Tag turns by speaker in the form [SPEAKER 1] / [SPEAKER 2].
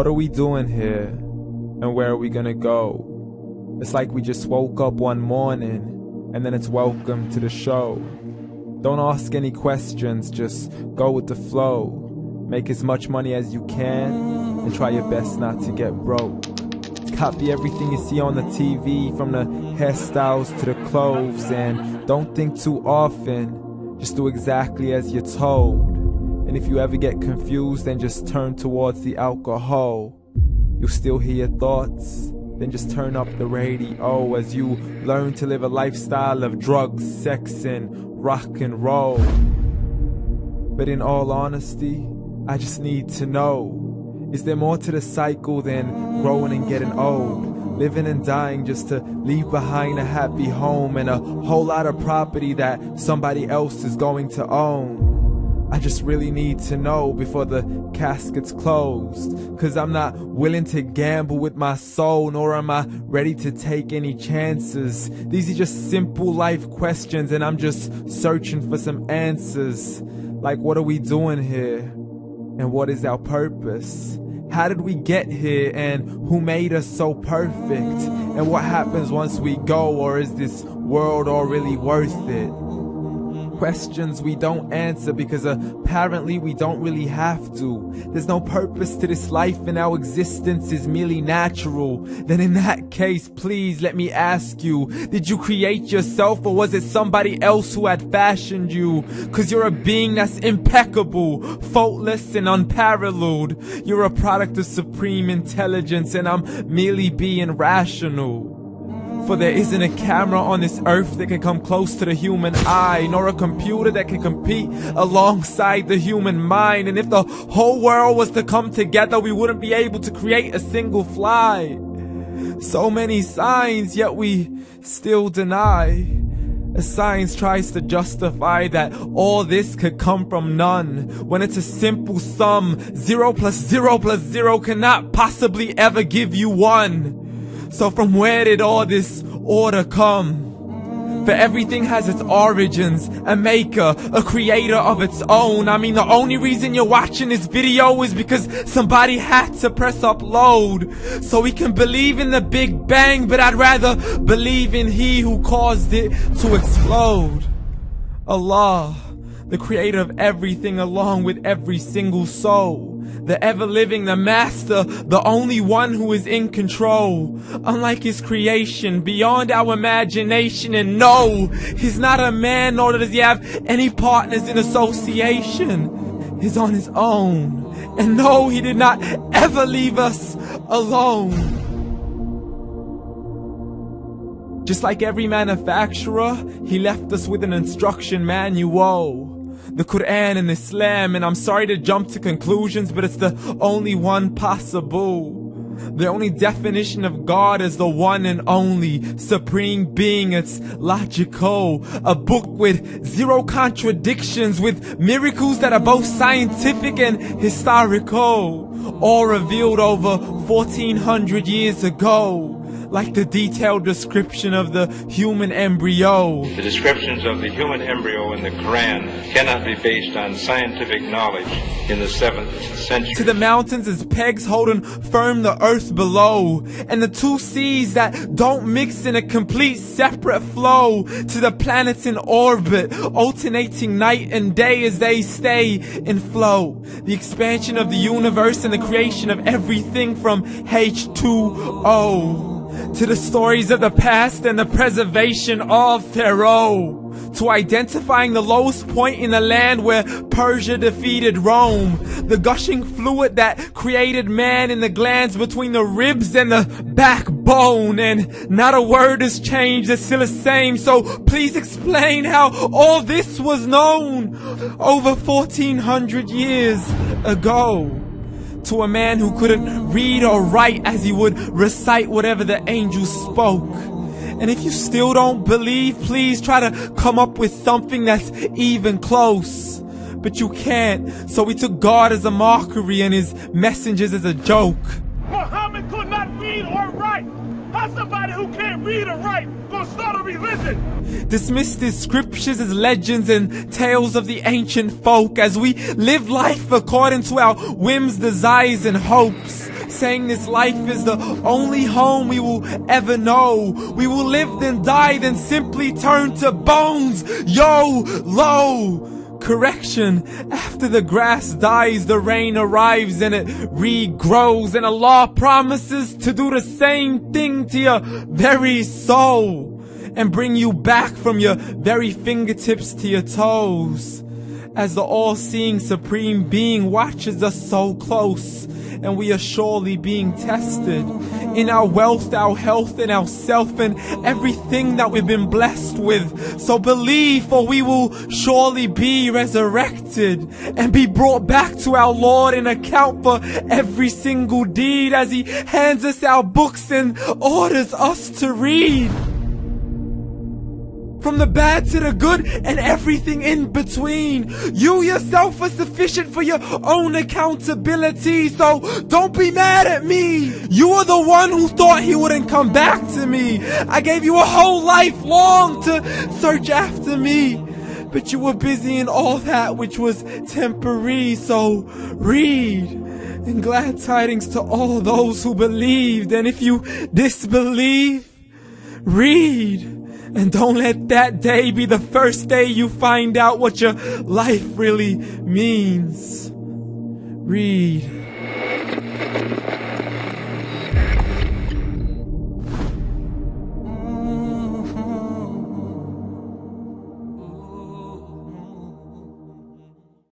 [SPEAKER 1] What are we doing here? And where are we gonna go? It's like we just woke up one morning, and then it's welcome to the show. Don't ask any questions, just go with the flow. Make as much money as you can, and try your best not to get broke. Copy everything you see on the TV, from the hairstyles to the clothes, and don't think too often, just do exactly as you're told. And if you ever get confused, then just turn towards the alcohol. You'll still hear your thoughts, then just turn up the radio as you learn to live a lifestyle of drugs, sex, and rock and roll. But in all honesty, I just need to know, is there more to the cycle than growing and getting old? Living and dying just to leave behind a happy home and a whole lot of property that somebody else is going to own. I just really need to know before the casket's closed, 'cause I'm not willing to gamble with my soul, nor am I ready to take any chances. These are just simple life questions, and I'm just searching for some answers. Like, what are we doing here? And what is our purpose? How did we get here, and who made us so perfect? And what happens once we go, or is this world all really worth it? Questions we don't answer because apparently we don't really have to. There's no purpose to this life and our existence is merely natural. Then in that case, please let me ask you, did you create yourself, or was it somebody else who had fashioned you? 'Cause you're a being that's impeccable, faultless and unparalleled. You're a product of supreme intelligence, and I'm merely being rational. For there isn't a camera on this earth that can come close to the human eye, nor a computer that can compete alongside the human mind. And if the whole world was to come together, we wouldn't be able to create a single fly. So many signs, yet we still deny. As science tries to justify that all this could come from none, when it's a simple sum. 0 plus 0 plus 0 cannot possibly ever give you 1. So from where did all this order come? For everything has its origins, a maker, a creator of its own. I mean, the only reason you're watching this video is because somebody had to press upload. So we can believe in the Big Bang, but I'd rather believe in He who caused it to explode. Allah, the creator of everything along with every single soul. The ever-living, the master, the only one who is in control. Unlike his creation, beyond our imagination. And no, he's not a man, nor does he have any partners in association. He's on his own. And no, he did not ever leave us alone. Just like every manufacturer, he left us with an instruction manual. The Quran and Islam, and I'm sorry to jump to conclusions, but it's the only one possible. The only definition of God is the one and only supreme being. It's logical. A book with 0 contradictions, with miracles that are both scientific and historical, all revealed over 1400 years ago. Like the detailed description of the human embryo.
[SPEAKER 2] The descriptions of the human embryo in the Quran cannot be based on scientific knowledge in the 7th century.
[SPEAKER 1] To the mountains as pegs holding firm the earth below, and the 2 seas that don't mix in a complete separate flow. To the planets in orbit, alternating night and day as they stay in flow. The expansion of the universe and the creation of everything from H2O. To the stories of the past and the preservation of Pharaoh. To identifying the lowest point in the land where Persia defeated Rome. The gushing fluid that created man in the glands between the ribs and the backbone. And not a word has changed, it's still the same. So please explain how all this was known over 1400 years ago. To a man who couldn't read or write, as he would recite whatever the angels spoke. And if you still don't believe, please try to come up with something that's even close. But you can't, so we took God as a mockery and his messengers as a joke.
[SPEAKER 3] Muhammad could not read or write. How's somebody who can't read or write gonna start a religion?
[SPEAKER 1] Dismiss these scriptures as legends and tales of the ancient folk, as we live life according to our whims, desires, and hopes. saying this life is the only home we will ever know. We will live then die, then simply turn to bones. YOLO! Correction, after the grass dies, the rain arrives and it regrows, and Allah promises to do the same thing to your very soul and bring you back from your very fingertips to your toes, as the all-seeing supreme being watches us so close, and we are surely being tested in our wealth, our health, and our self, and everything that we've been blessed with. So believe, for we will surely be resurrected and be brought back to our Lord and account for every single deed, as He hands us our books and orders us to read. From the bad to the good and everything in between. You yourself are sufficient for your own accountability, so don't be mad at me. You are the one who thought He wouldn't come back to me. I gave you a whole life long to search after me, but you were busy in all that which was temporary. So read, and glad tidings to all those who believed. And if you disbelieve, read. And don't let that day be the first day you find out what your life really means. Read.